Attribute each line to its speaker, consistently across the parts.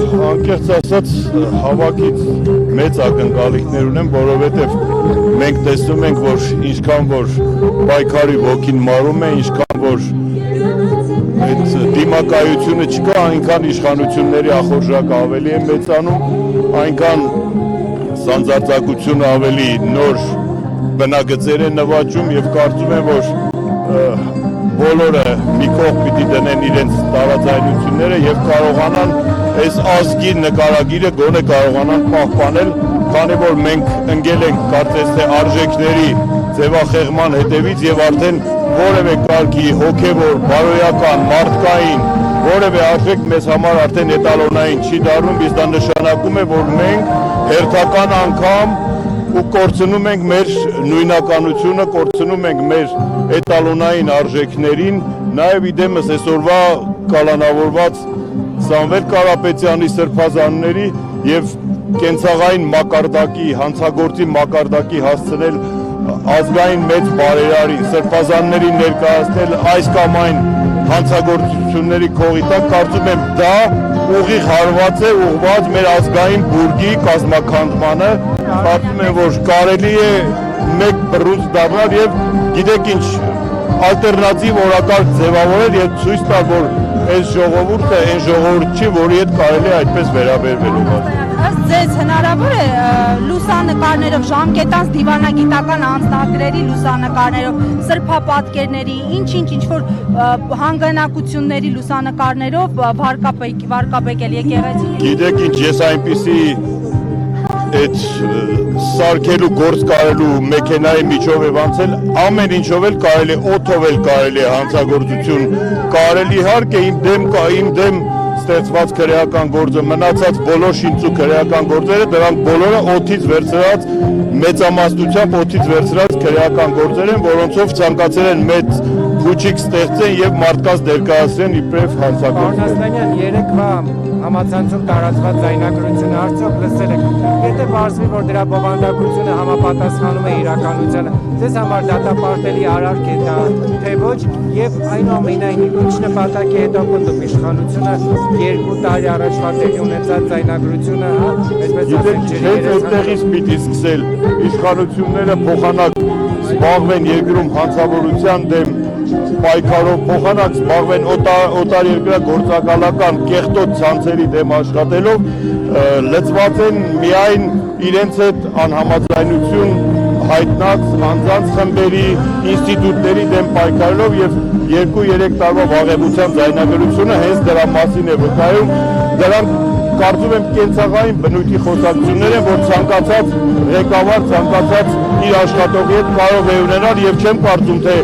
Speaker 1: անկեղծ ասած հավաքից մեծ ակնկալիքներ ունեմ, որովհետև մենք տեսնում ենք, որ ինչքան որ պայքարի ոգին մարում է, ինչքան որ այդ դիմակայությունը չկա, այնքան իշխանությունների ախորժակը ավելի է մեծանում, այնքան սանձարձակությունը ավելի նոր բնագծեր է նվաճում եւ կարծում եմ, որ բոլորը մի կողմ պիտի դնեն իրենց տարաձայնությունները եւ կարողանան այս ազգի նկարագիրը գոնե կարողանան պահպանել, քանի որ մենք ընկել ենք կարծես թե արժեքների ձևախեղման հետևից եւ արդեն որևէ կարգի հոգեվոր, բարոյական, մարդկային որևէ արժեք մեզ համար արդեն էտալոնային չի դառնում, իսկ դա նշանակում է, որ մենք հերթական անգամ ու կորցնում ենք մեր նույնականությունը, կորցնում ենք մեր էտալոնային արժեքներին, նաև իդեմս այսօրվա կալանավորված Սամվել Կարապետյանի սրբազանների եւ կենցաղային մակարդակի, հանցագործի մակարդակի հասցնել ազգային մեծ բարերարի, սրբազանների ներկայացնել այս կամ այն հանցագործությունների քողի տակ, կարծում եմ դա ուղիղ հարված է ուղղված մեր ազգային բուրգի կազմաքանդմանը, կարծում եմ, որ կարելի է մեկ բռունց դառնալ եւ գիտեք ինչ ալտերնատիվ օրակարգ ձևավորել եւ ցույց տալ, որ այս ժողովուրդը այն ժողովուրդ չի, որի հետ կարելի է այդպես վերաբերվել։
Speaker 2: Ըստ ձեզ հնարավոր է լուսանկարներով, ժամկետանց դիվանագիտական անձնագրերի լուսանկարներով, սրբապատկերների, ինչ-որ հանգանակությունների լուսանկարներով վարկաբեկել եկեղեցին։
Speaker 1: Գիտեք ինչ, ես այնպիսի այդ սարքելու գործ կարելու մեքենայի միջով է անցել, ամեն ինչով էլ կարելի է, օդով էլ կարելի է հանցագործություն, կարելի իհարկե իմ դեմ ստեղծված քրեական գործը, մնացած բոլոր շինծու քրեական գործերը, դրանք բոլորը օդից վերցրած, մեծամասնությամբ օդից վերցրած քրեական գործեր են, որոնցով ցանկացել են մեծ փուչիկ ստեղծեն եւ մարդկանց ներկայացրեն իբրև հանցագործներ։
Speaker 3: Արնաստանյան, երեկվա համացանցում տարածված ձայնագրությունը արդյոք լսել եք, եթե պարզվի, որ դրա բովանդակությունը համապատասխանում է իրականությանը, ձեզ համար դատապարտելի արարք է դա, թե ոչ, եւ այնուամենայնիվ ինչ նպատակի հետո պնդում իշխանությունը 2 տարի առաջվա տեղի ունեցած ձայնագրությունը, այսպես ասած,
Speaker 1: այդտեղից պիտի սկսել իշխանությունները փոխանակ զբաղվեն երկրում հանցավորության դեմ պայքարով, փոխանակ զբաղվեն օտարերկրյա գործակալական կեղտոտ ցանցերի դեմ աշխատելով, լծված են միայն իրենց հետ անհամաձայնություն հայտնած անձանց խմբերի, ինստիտուտների դեմ պայքարելով եւ 2-3 տարվա վաղեմության ձայնագրությունը հենց դրա մասին է վկայում, դրանք կարծում եմ կենցաղային բնույթի խոսակցություններ են, որ ցանկացած ղեկավար, ցանկացած իր աշխատողի հետ կարող է ունենալ եւ չեմ կարծում, թե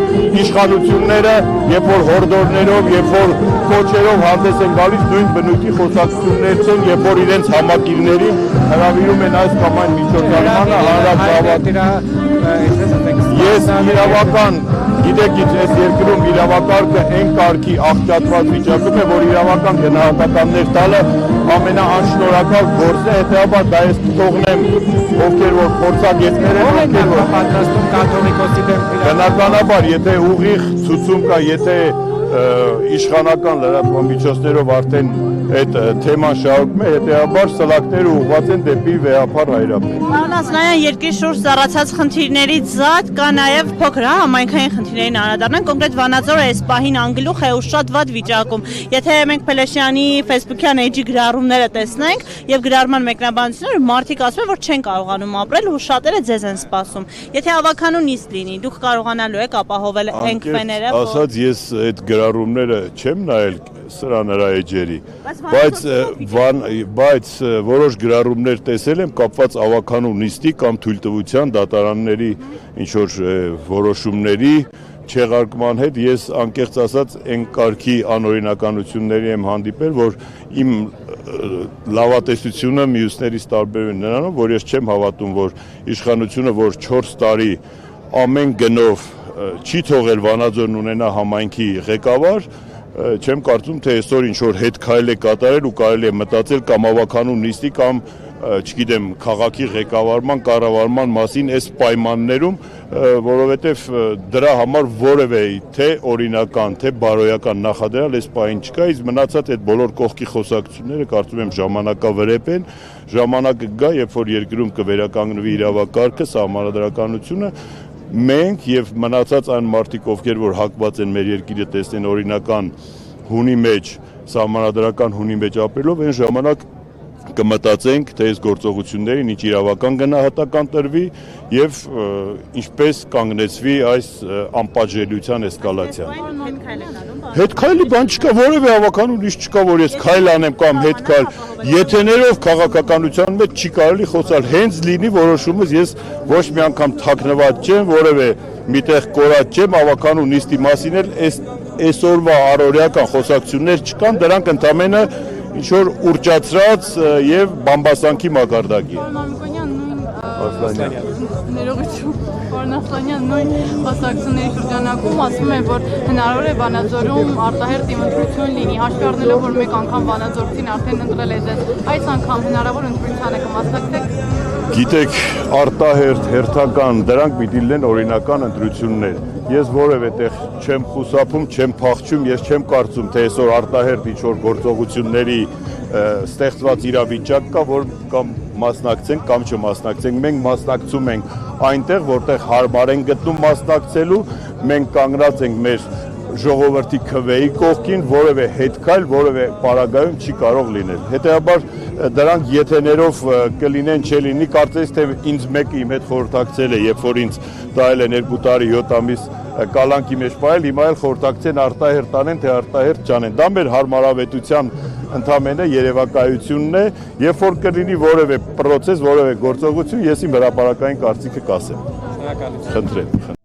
Speaker 1: իշխանությունները, երբ որ հորդորներով, երբ որ կոչերով հանդես են գալիս, նույն բնույթի խոսակցություններ չեն, երբ որ իրենց համակիրներին հրավիրում են այս կամ այն միջոցառմանը Ես իրավական, գիտեք ինչ, այս երկրում իրավակարգը այն կարգի աղճատված վիճակում է, որ իրավական գնահատականներ տալը ամենաանշնորհակալ գործն է, հետեւաբար դա ես կթողնեմ ովքեր որ փորձագետներ են, ովքեր որ
Speaker 3: պատրաստում կաթողիկոսի դեմ
Speaker 1: բնականաբար, եթե ուղիղ ցուցում կա, եթե իշխանական լրատվամիջոցներով արդեն այդ թեման շարունակում է, հետեւաբար սլակները ուղղված են դեպի վեհապար հայրապետ։
Speaker 4: Արնաստանյան, երկրի շուրջ ծառացած խնդիրներից զատ կա նաև փոքր համայնքային խնդիրներին անդրադառնանք, կոնկրետ Վանաձորը այս պահին անգլուխ է ու շատ վատ վիճակում։ Եթե մենք Փելեշյանի Facebook-յան էջի գրառումները տեսնենք եւ գրառման մեկնաբանությունները, մարդիկ ասում են, որ չեն կարողանում ապրել ու շատերը ձեզ են սպասում։ Եթե ավականուն իսկ լինի, դուք կարողանալու եք ապահովել այն քվեները,
Speaker 1: ասած ես այդ գրառումները չեմ նայել սրան նրա էջերի, բայց որոշ գրառումներ տեսել եմ կապված ավականու նիստի կամ թույլտվության դատարանների ինչ-որ որոշումների չեղարկման հետ, ես անկեղծ ասած այն կարգի անօրինականությունների եմ հանդիպել, որ իմ լավատեսությունը մյուսներից տարբերվում է նրանով, որ ես չեմ հավատում, որ իշխանությունը, որ 4 տարի ամեն գնով չի թողել Վանաձորն ունենա համայնքի ղեկավար, չեմ կարծում, թե այսօր ինչ-որ հետ քայլ է կատարել ու կարելի է մտածել կամ ավականու նիստի կամ չգիտեմ, քաղաքի ղեկավարման, կառավարման մասին այս պայմաններում, որովհետև դրա համար որևէ թե օրինական, թե բարոյական նախադրյալ այս պահին չկա, իսկ մնացած այդ բոլոր կողքի խոսակցությունները կարծում եմ ժամանակավրեպ են, ժամանակը գա, երբ որ երկրում կվերականգնվի իրավակարգը, սահմանադրականությունը, մենք եւ մնացած այն մարդիկ, ովքեր որ հակված են մեր երկիրը տեսնեն օրինական հունի մեջ, սահմանադրական հունի մեջ ապրելով, այն ժամանակ կմտածենք, թե այս գործողություններին ինչ իրավական գնահատական տրվի եւ ինչպես կանգնեցվի այս անպատժելիության էսկալացիան։ Հետ քայլի բան չկա, որևէ հավաքանու ուրիշ չկա, որ ես քայլ անեմ կամ հետ քայլ։ Եթեներով քաղաքականության մեջ չի կարելի խոսալ, հենց լինի որոշումս ես ոչ մի անգամ թաքնված չեմ, որևէ միտեղ կորած չեմ, հավաքանու նիստի մասին էլ այսօրվա առօրեական խոսակցություններ չկան, դրանք ընդամենը ինչ-որ ուռճացրած և բամբասանքի մակարդակի։
Speaker 5: Ներողություն, պարոն Ասլանյան, նույն խոսակցությունների շրջանակում ասում է, որ հնարավոր է Վանաձորում արտահերթ ընտրություն լինի, հաշվի առնելով, որ մեկ անգամ Վանաձորցին արդեն ընտրել է ձեզ, այս անգամ հնարավոր ընտրությանը կմասնակցեք։
Speaker 1: Գիտեք, արտահերթ, հերթական, դրանք պիտի լինեն օրինական ընտրություններ։ Ես որևէ տեղ չեմ խուսափում, չեմ փախչում, ես չեմ կարծում, թե այսօր արտահերթ ինչ-որ գործողությունների ստեղծված իրավիճակ կա, որ կամ մասնակցենք կամ չմասնակցենք, մենք մասնակցում ենք այնտեղ, որտեղ հարմար են գտնում մասնակցելու, մենք կանգնած ենք մեր ժողովրդի քվեի կողքին, որևէ հետքայլ, որևէ պարագայում չի կարող լինել։ Հետևաբար դրանք եթեներով կլինեն, չլինի, կարծես թե ինձ մեկը իմ հետ խորհրդակցել է, երբ որ ինձ տայել են 2 տարի 7 ամիս կալանքի մեջ պահել, հիմա էլ խորհրդակցեն արտահերթ անեն, թե արտահերթ չանեն։ Դա մեր հարմարավետության ընդամենը երևակայությունն է, երբ որ կլինի որևէ պրոցես, որևէ գործողություն, ես իմ հրապարակային կարծիքը կասեմ։ Խնդրեմ։